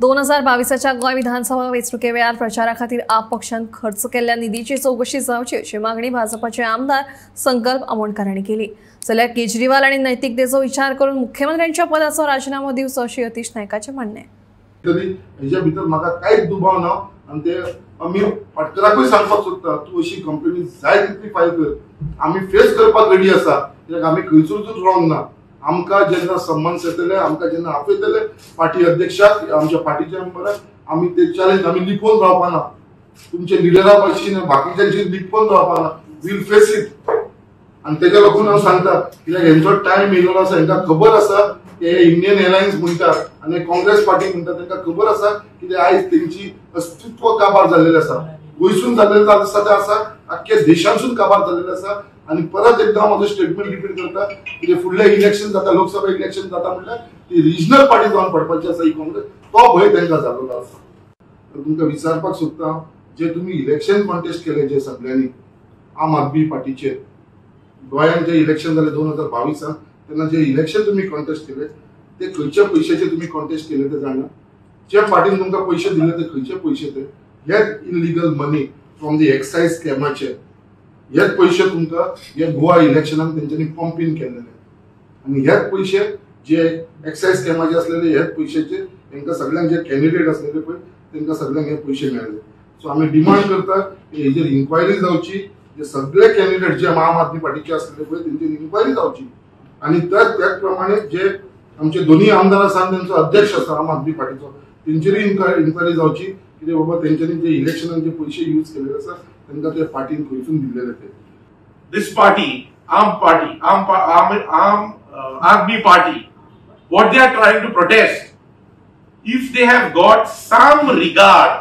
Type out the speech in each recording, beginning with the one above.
2022च्या गोंय विधानसभा वेंचणुके वेळार प्रचारा खातीर आप पक्षान खर्च केल्ल्या निधीची चौकशी जावची अशी मागणी भाजपाचे आमदार संकल्प आमोणकारांनी केली। जाल्यार केजरीवाल आनी नैतिकतेचो विचार करून मुख्यमंत्र्यांच्या पदाचो राजीनामो दिवचो अशी यतीश नायकाचे म्हणणे। हेच्या भितर म्हाका कांयच दुबाव ना आनी ते आमी पाटकराकूय सांगपाक सोदता तूं अशी कंप्लेनी जाय तितली फायल कर, आमी फेस करपाक रेडी आसा, कित्याक आमी खंयचोच रॉंग ना। आमकां जेन्ना सम्मान येतले, आमकां जेन्ना आपयतले पार्टी अध्यक्षाक आमच्या पार्टीच्या मेंबराक, आमी ते चॅलेंज आमी लिपोवन रावपाना, तुमचे लिडरा भाशेन बाकीच्यांची लिपोवन रावपाना, वील फेस इट। आनी तेका लागून हांव सांगता कित्याक हेंचो टायम येयलो आसा, हेंकां खबर आसा की हे इंडियन एलायन्स म्हणटात आनी काँग्रेस पार्टी म्हणटात, तांकां खबर आसा की आयज तेंची अस्तित्व काबार जाल्लेलें आसा, गोंयसून जाल्लेलें आसा, आख्ख्या देशांसून काबार जाल्लेलें आसा। आणि परत एकदा हांव म्हजो स्टेटमेंट रिपीट करता की फुडले इलेक्शन जाता, लोकसभा इलेक्शन जाता म्हणल्यार ती रिजनल पार्टी जावन पडपाची आसा ही काँग्रेस, तो भंय तांकां जाल्लो आसा। तुमकां विचारपाक सोदता, जे तुमी इलेक्शन कॉन्टेस्ट केले जे सगळ्यांनी आम आदमी पार्टीचे, गोंयांत जे इलेक्शन जाले 2022 तेन्ना जे इलेक्शन तुमी कॉन्टेस्ट केले ते खंयच्या पैशाचे तुमी कॉन्टेस्ट केले ते जाणा, ज्या पार्टीन तुमकां पैसे दिले ते खंयचे पैसे ते, हेच illegal money from the excise स्कॅमाचे, हेच पैसे तुमकां हे गोवा इलेक्शनाक तेंच्यांनी पंपींग केलेले आनी हेच पैसे जे एक्सायज स्कॅमाचे असलेले हेच पैशाचे तांकां सगळ्यांक जे कॅन्डिडेट असलेले पळय तांकां सगळ्यांक हे पैसे मेळले। सो आमी डिमांड करता की हेजेर इन्क्वायरी जावची, जे सगळे कॅन्डिडेट जे आम आदमी पार्टीचे असलेले पळय तेंचेर इन्क्वायरी जावची आनी त्याच प्रमाणे जे आमचे दोन्ही आमदार आसा तेंचो अध्यक्ष आसा आम आदमी पार्टीचो तेंचेर इन्क्वायरी जावची की बाबा तेंच्यांनी जे इलेक्शनाक जे पैसे यूज केलेले आसा तांकां ते पार्टीन खंयसून दिल्लेले ते। This party, Aam Aadmi Party, what they are trying to protest, if they have got some regard,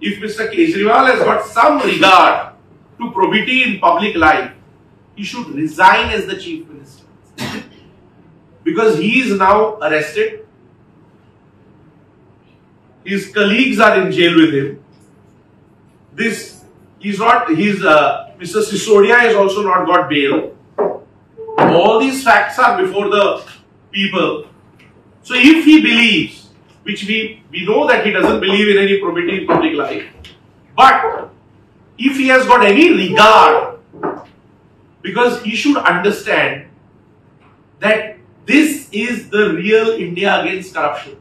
if Mr. Kejriwal has got some regard to probity in public life, he should resign as the Chief Minister. Because he is now arrested. His colleagues are in jail with him. Mr. Sisodia has also not got bail. All these facts are before the people. So if he believes, which we know that he doesn't believe in any probity in public life, but if he has got any regard, because he should understand that this is the real India against corruption.